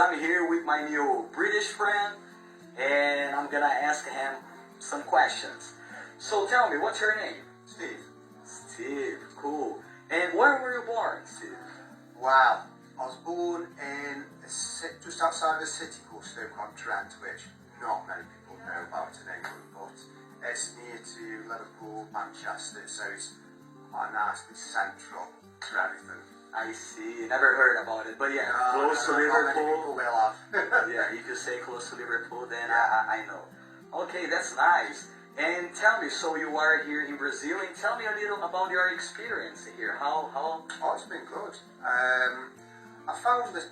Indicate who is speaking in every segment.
Speaker 1: I'm here with my new British friend, and I'm gonna ask him some questions. So tell me, what's your name?
Speaker 2: Steve.
Speaker 1: Steve, cool. And where were you born, Steve?
Speaker 2: Wow. I was born in just outside of a city called Stoke-on-Trent, which not many people know about in England, but it's near to Liverpool, Manchester, so it's quite nicely central to everything.
Speaker 1: I see. Never heard about it, but yeah, close to
Speaker 2: Not many people
Speaker 1: Liverpool.
Speaker 2: will have.
Speaker 1: Yeah, if you say close to Liverpool, then I know. Okay, that's nice. And tell me, so you are here in Brazil, and tell me a little about your experience here. How?
Speaker 2: Oh, it's been good. I found that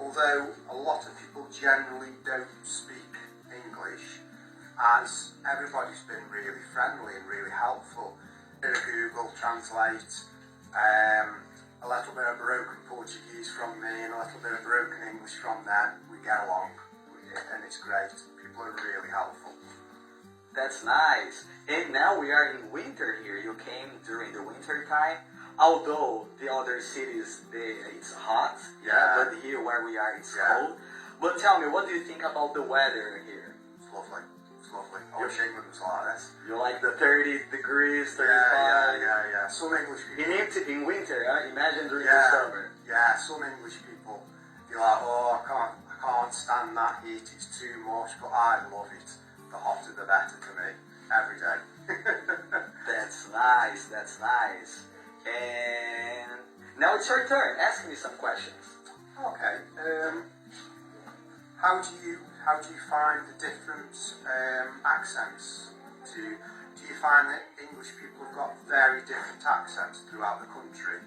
Speaker 2: although a lot of people generally don't speak English, as everybody's been really friendly and really helpful. Bit of Google Translate, a little bit of broken Portuguese from me and a little bit of broken English from them. We get along, and it's great. People are really helpful.
Speaker 1: That's nice. And now we are in winter here. You came during the winter time. Although the other cities, it's hot, but here where we are, it's cold. But tell me, what do you think about the weather here?
Speaker 2: It's lovely. It's lovely. I wish England was like this.
Speaker 1: You like the 30 degrees, 35?
Speaker 2: Yeah. Some English people.
Speaker 1: In winter, imagine during the summer.
Speaker 2: Yeah, some English people feel like, oh, I can't stand that heat, it's too much, but I love it. The hotter the better for me, every day.
Speaker 1: That's nice. And now it's your turn. Ask me some questions.
Speaker 2: Okay. How do you find the different accents? Do you find that English people have got very different accents throughout the country?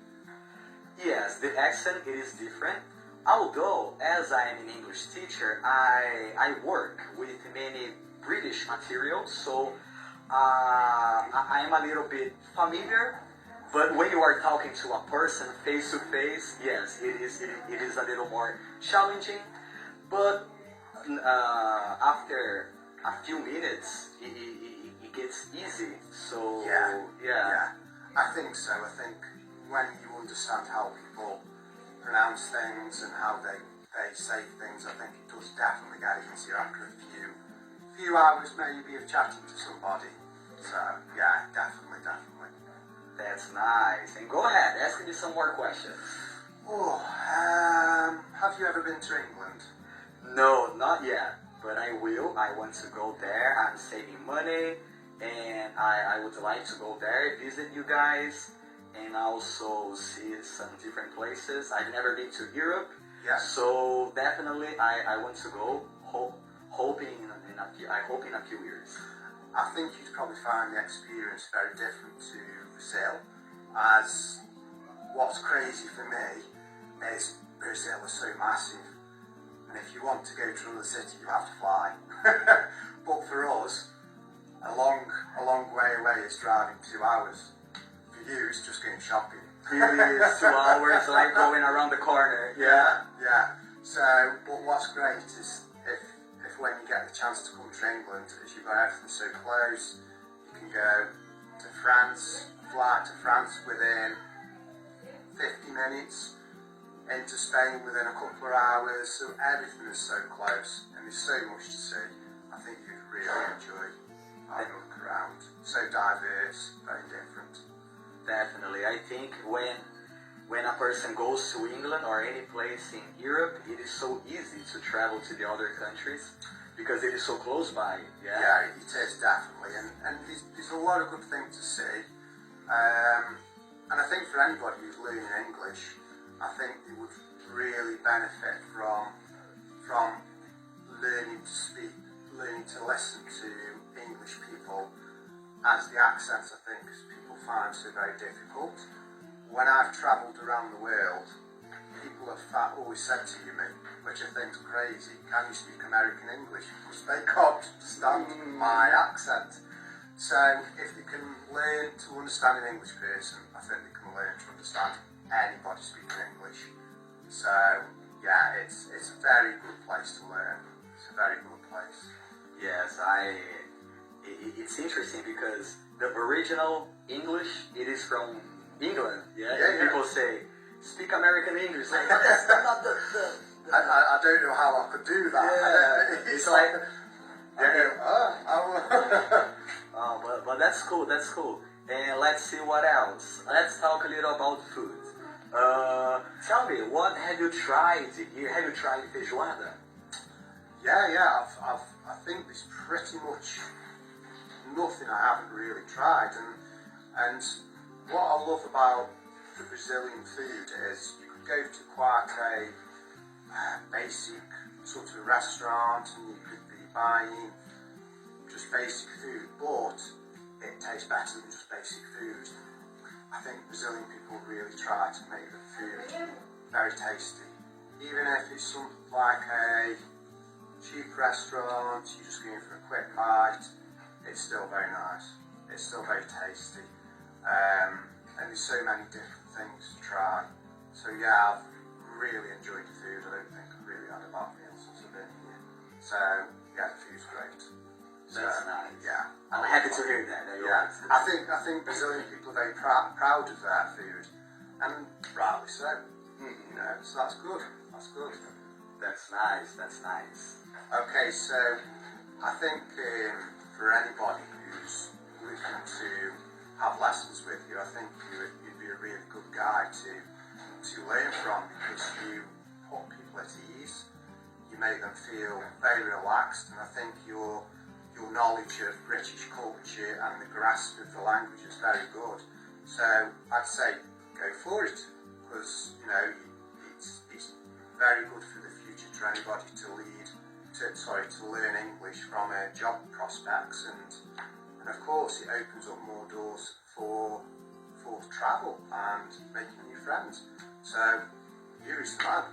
Speaker 1: Yes, the accent it is different. Although, as I am an English teacher, I work with many British materials, so I am a little bit familiar. But when you are talking to a person face to face, yes, it is a little more challenging. But after a few minutes, it gets easy. So
Speaker 2: yeah, I think so. I think when you understand how people pronounce things and how they say things, I think it does definitely get easier after a few hours maybe of chatting to somebody. So yeah, definitely.
Speaker 1: That's nice. And go ahead, ask me some more questions.
Speaker 2: Have you ever been to England?
Speaker 1: No, not yet, but I will. I want to go there. I'm saving money, and I would like to go there, visit you guys, and also see some different places. I've never been to Europe, so definitely I want to go. Hoping in a few years.
Speaker 2: I think you'd probably find the experience very different to Brazil, as what's crazy for me is Brazil is so massive, and if you want to go to another city you have to fly. But for us, a long way away is driving 2 hours. For you it's just going shopping.
Speaker 1: Really is 2 hours, like going around the corner.
Speaker 2: Yeah. So, but what's great is if when you get the chance to come to England, as you've got everything so close, you can go to France, fly to France within 50 minutes, into Spain within a couple of hours, so everything is so close and there's so much to see. I think you'd really enjoy having a look around. So diverse, very different.
Speaker 1: Definitely. I think when a person goes to England or any place in Europe, it is so easy to travel to the other countries because it is so close by.
Speaker 2: Yeah, it is definitely, and there's a lot of good things to see. And I think for anybody who's learning English, I think they would really benefit from learning to speak, learning to listen to English people, as the accents I think people find so very difficult. When I've travelled around the world, people have always said to me, which I think's crazy, can you speak American English? Because they can't understand my accent. So if they can learn to understand an English person, I think they can learn to understand anybody speaking English. So yeah, it's a very good place to learn. It's a very good place.
Speaker 1: Yes, it's interesting because the original English, it is from England, people say, speak American English. Like, that's not the
Speaker 2: I don't know how I could do that.
Speaker 1: Yeah, it's like
Speaker 2: oh,
Speaker 1: but that's cool. That's cool. And let's see what else. Let's talk a little about food. Tell me, what have you tried here? Have you tried feijoada?
Speaker 2: yeah. I think there's pretty much nothing I haven't really tried, and what I love about the Brazilian food is you could go to quite a basic sort of restaurant and you could be buying just basic food, but it tastes better than just basic food. I think Brazilian people really try to make the food very tasty. Even if it's something like a cheap restaurant, you're just going for a quick bite, it's still very nice. It's still very tasty. And there's so many different things to try. So yeah, I've really enjoyed the food. I don't think I've really had a bad meal since I've been here. So yeah, the food's great.
Speaker 1: That's nice.
Speaker 2: Yeah,
Speaker 1: I'm happy to hear that.
Speaker 2: Yeah, I think Brazilian people are very proud of their food, and rightly so. You know, so that's good. That's good.
Speaker 1: That's nice. That's nice.
Speaker 2: Okay, so I think for anybody who's looking to have lessons with you, I think you'd be a really good guy to learn from, because you put people at ease, you make them feel very relaxed, and I think your knowledge of British culture and the grasp of the language is very good. So I'd say go for it, because you know it's very good for the future to anybody to learn English from job prospects, and of course it opens up more doors for travel and making new friends. So Yuri's the man.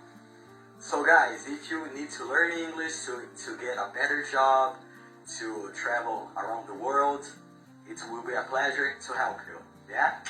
Speaker 1: So guys, if you need to learn English to get a better job, to travel around the world, it will be a pleasure to help you. Yeah?